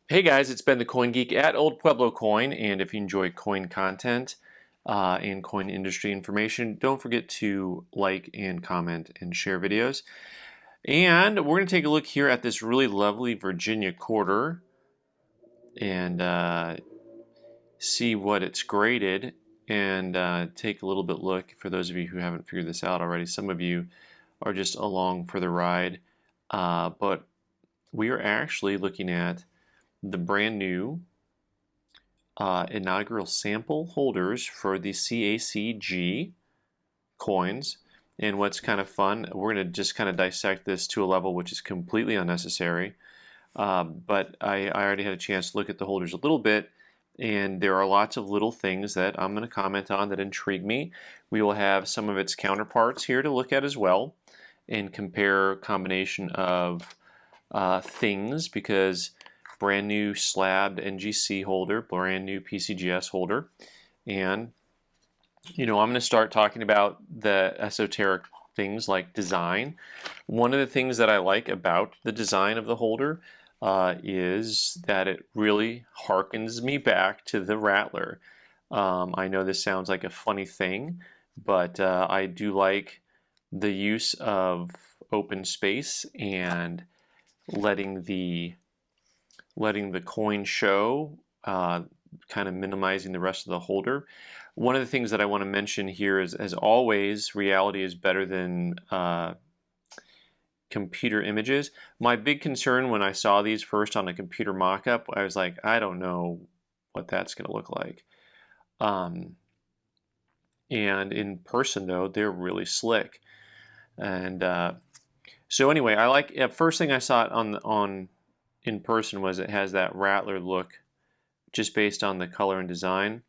Hey guys, it's Ben the Coin Geek at Old Pueblo Coin, and if you enjoy coin content and coin industry information, don't forget to like and comment and share videos. And we're going to take a look here at this really lovely Virginia quarter and see what it's graded and take a little bit look for those of you who haven't figured this out already. Some of you are just along for the ride, but we are actually looking at the brand new inaugural sample holders for the CACG coins. And what's kind of fun, we're going to just kind of dissect this to a level which is completely unnecessary. But I already had a chance to look at the holders a little bit, and there are lots of little things that I'm going to comment on that intrigue me. We will have some of its counterparts here to look at as well and compare a combination of things, because brand new slabbed NGC holder, brand new PCGS holder, and I'm going to start talking about the esoteric things like design. One of the things that I like about the design of the holder is that it really harkens me back to the Rattler. I know this sounds like a funny thing, but I do like the use of open space and letting the coin show, kind of minimizing the rest of the holder. One of the things that I want to mention here is, as always, reality is better than computer images. My big concern when I saw these first on a computer mock-up, I was like, I don't know what that's going to look like. And in person, though, they're really slick. And so anyway, I like, first thing I saw it on in person was it has that Rattler look just based on the color and design.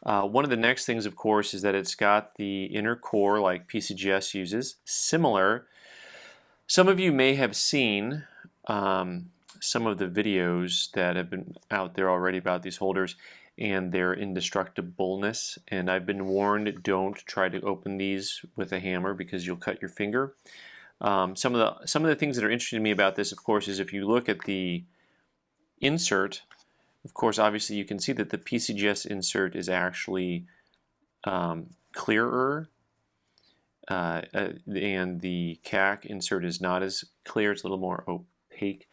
One of the next things, of course, is that it's got the inner core like PCGS uses. Similar, some of you may have seen some of the videos that have been out there already about these holders and their indestructibleness, and I've been warned, don't try to open these with a hammer because you'll cut your finger. Some of the things that are interesting to me about this, of course, is if you look at the insert, of course, obviously you can see that the PCGS insert is actually clearer, and the CAC insert is not as clear. It's a little more opaque,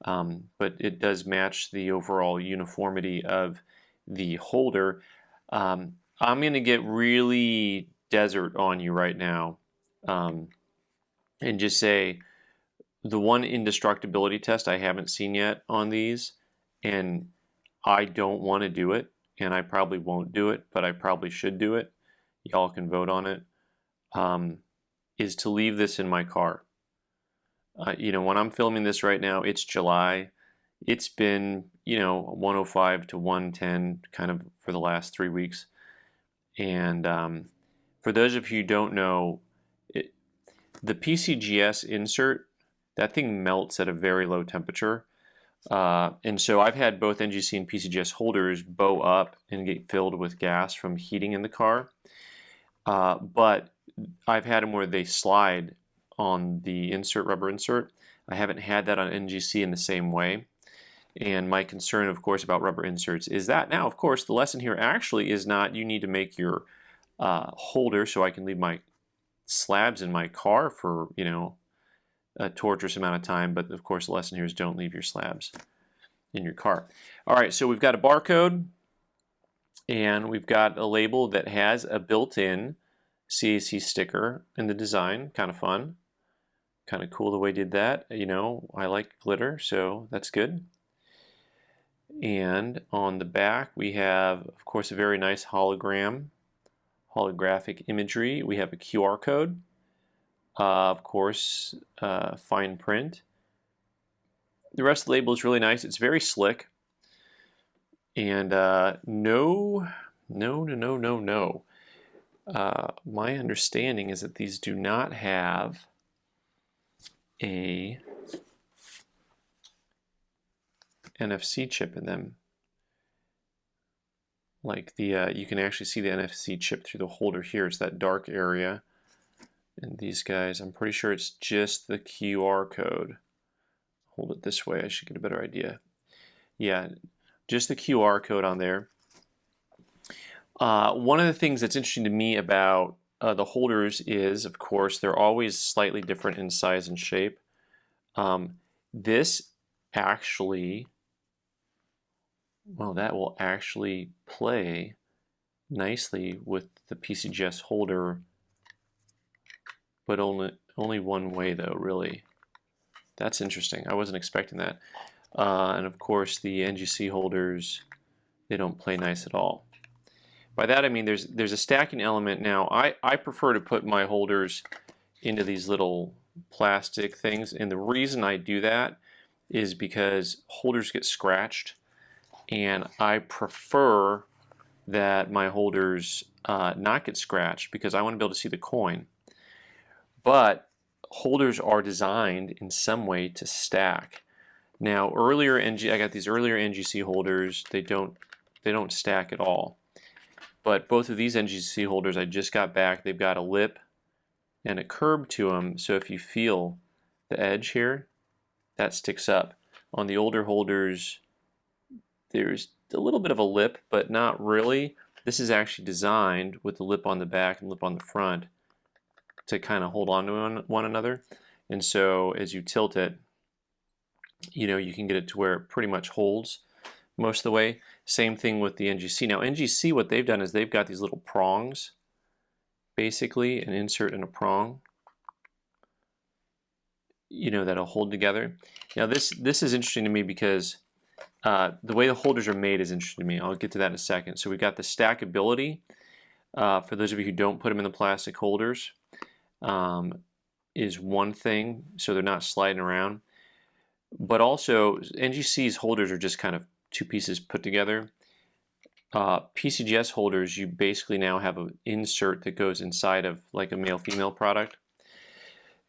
but it does match the overall uniformity of the holder. I'm going to get really desert on you right now, and just say the one indestructibility test I haven't seen yet on these, and I don't want to do it, and I probably won't do it, but I probably should do it. Y'all can vote on it. Is to leave this in my car. When I'm filming this right now, it's July. It's been, 105 to 110 kind of for the last 3 weeks. And for those of you who don't know, the PCGS insert, that thing melts at a very low temperature. And so I've had both NGC and PCGS holders bow up and get filled with gas from heating in the car. But I've had them where they slide on the rubber insert. I haven't had that on NGC in the same way. And my concern, of course, about rubber inserts is that. Now, of course, the lesson here actually is not you need to make your holder so I can leave my slabs in my car for, a torturous amount of time. But, of course, the lesson here is don't leave your slabs in your car. All right, so we've got a barcode, and we've got a label that has a built-in CAC sticker in the design. Kind of fun. Kind of cool the way they did that. I like glitter, so that's good. And on the back, we have, of course, a very nice holographic imagery. We have a QR code, of course, fine print. The rest of the label is really nice. It's very slick. And no. My understanding is that these do not have a NFC chip in them. Like you can actually see the NFC chip through the holder here. It's that dark area. And these guys, I'm pretty sure it's just the QR code. Hold it this way, I should get a better idea. Yeah, just the QR code on there. One of the things that's interesting to me about the holders is, of course, they're always slightly different in size and shape. This actually, well, that will actually play nicely with the PCGS holder, but only one way though, really. That's interesting. I wasn't expecting that. And of course, the NGC holders, they don't play nice at all. By that I mean there's a stacking element now. I prefer to put my holders into these little plastic things, and the reason I do that is because holders get scratched, and I prefer that my holders not get scratched because I want to be able to see the coin. But holders are designed in some way to stack. Now I got these earlier NGC holders. They don't stack at all. But both of these NGC holders I just got back, they've got a lip and a curb to them. So if you feel the edge here, that sticks up. On the older holders, there's a little bit of a lip, but not really. This is actually designed with the lip on the back and lip on the front to kind of hold on to one another. And so as you tilt it, you can get it to where it pretty much holds most of the way. Same thing with the NGC. Now NGC, what they've done is they've got these little prongs, basically an insert and a prong, that'll hold together. Now this is interesting to me because the way the holders are made is interesting to me. I'll get to that in a second. So we've got the stackability. For those of you who don't put them in the plastic holders, is one thing, so they're not sliding around. But also, NGC's holders are just kind of two pieces put together. PCGS holders, you basically now have an insert that goes inside of like a male-female product.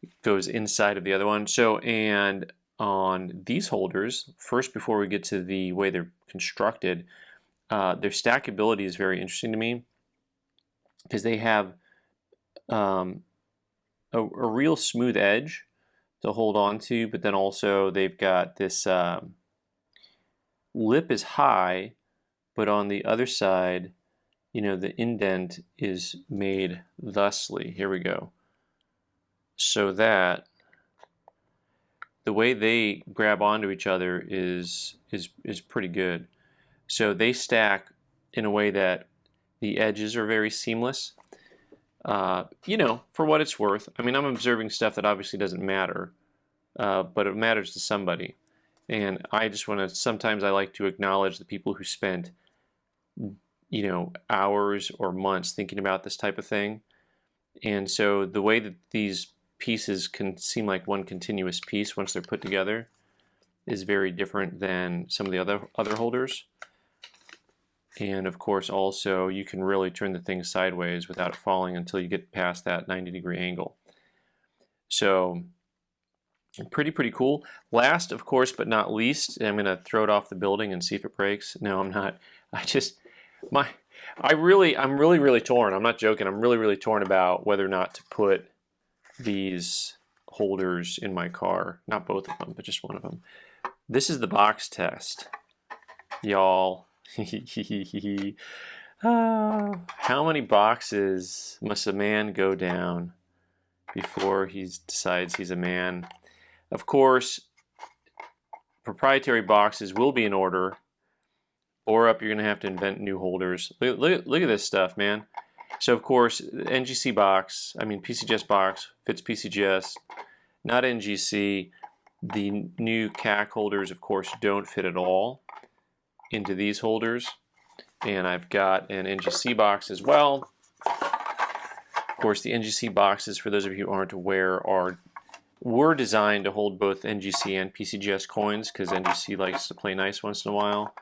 It goes inside of the other one. So, and on these holders, first before we get to the way they're constructed, their stackability is very interesting to me because they have a real smooth edge to hold on to, but then also they've got this lip is high, but on the other side, the indent is made thusly. Here we go. So that the way they grab onto each other is pretty good. So they stack in a way that the edges are very seamless. For what it's worth. I mean, I'm observing stuff that obviously doesn't matter, but it matters to somebody. And I just want to, sometimes I like to acknowledge the people who spent, hours or months thinking about this type of thing. And so the way that these pieces can seem like one continuous piece once they're put together is very different than some of the other holders. And of course also you can really turn the thing sideways without it falling until you get past that 90-degree angle. So pretty cool. Last, of course, but not least, I'm going to throw it off the building and see if it breaks. No, I'm not. I'm really torn. I'm not joking. I'm really torn about whether or not to put these holders in my car. Not both of them, but just one of them. This is the box test, y'all. How many boxes must a man go down before he decides he's a man? Of course, proprietary boxes will be in order, or you're going to have to invent new holders. Look at this stuff, man. So of course, NGC box, PCGS box fits PCGS, not NGC. The new CAC holders, of course, don't fit at all into these holders. And I've got an NGC box as well. Of course, the NGC boxes, for those of you who aren't aware, were designed to hold both NGC and PCGS coins because NGC likes to play nice once in a while.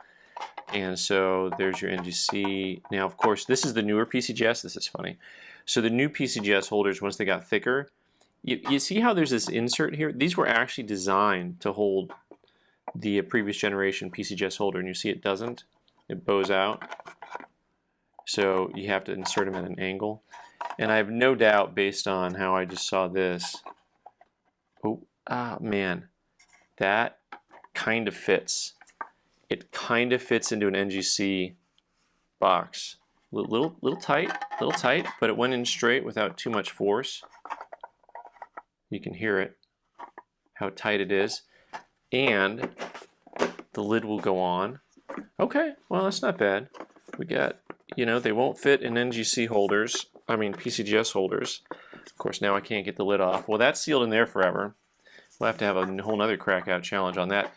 And so there's your NGC. Now, of course, this is the newer PCGS. This is funny. So the new PCGS holders, once they got thicker, you see how there's this insert here? These were actually designed to hold the previous generation PCGS holder, and you see it doesn't. It bows out. So you have to insert them at an angle. And I have no doubt, based on how I just saw this, man, that kind of fits. it kind of fits into an NGC box. Little tight, but it went in straight without too much force. You can hear it, how tight it is. And the lid will go on. Okay, well, that's not bad. We got, you know, they won't fit in NGC holders, I mean PCGS holders. Of course, now I can't get the lid off. Well, that's sealed in there forever. We'll have to have a whole nother crack out challenge on that.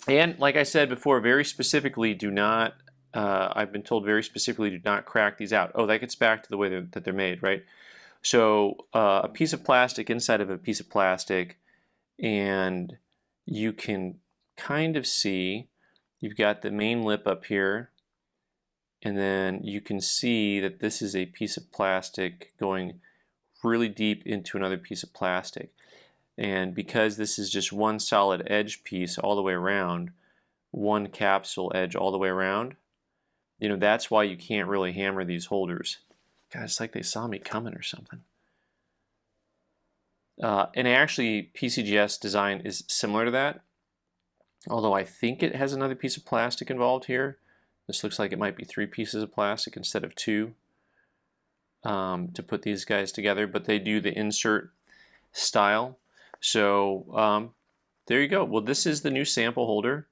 And like I said before, very specifically do not, I've been told very specifically do not crack these out. Oh, that gets back to the way that they're made, right? So a piece of plastic inside of a piece of plastic, and you can kind of see, you've got the main lip up here, and then you can see that this is a piece of plastic going really deep into another piece of plastic. And because this is just one solid edge piece all the way around, one capsule edge all the way around, you know, that's why you can't really hammer these holders. God, it's like they saw me coming or something. And actually, PCGS design is similar to that, although I think it has another piece of plastic involved here. This looks like it might be 3 pieces of plastic instead of 2 to put these guys together, but they do the insert style. So there you go. Well, this is the new sample holder.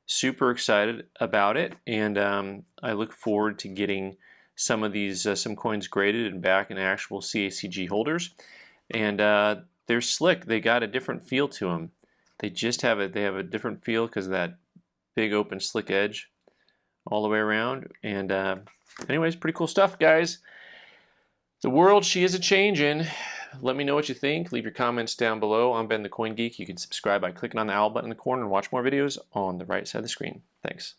Super excited about it, and I look forward to getting some of these some coins graded and back in actual CACG holders. And they're slick. They got a different feel to them. They just have a different feel because of that big open slick edge all the way around. And anyways, pretty cool stuff, guys. The world, she is a-changin'. Let me know what you think. Leave your comments down below. I'm Ben the Coin Geek. You can subscribe by clicking on the owl button in the corner and watch more videos on the right side of the screen. Thanks.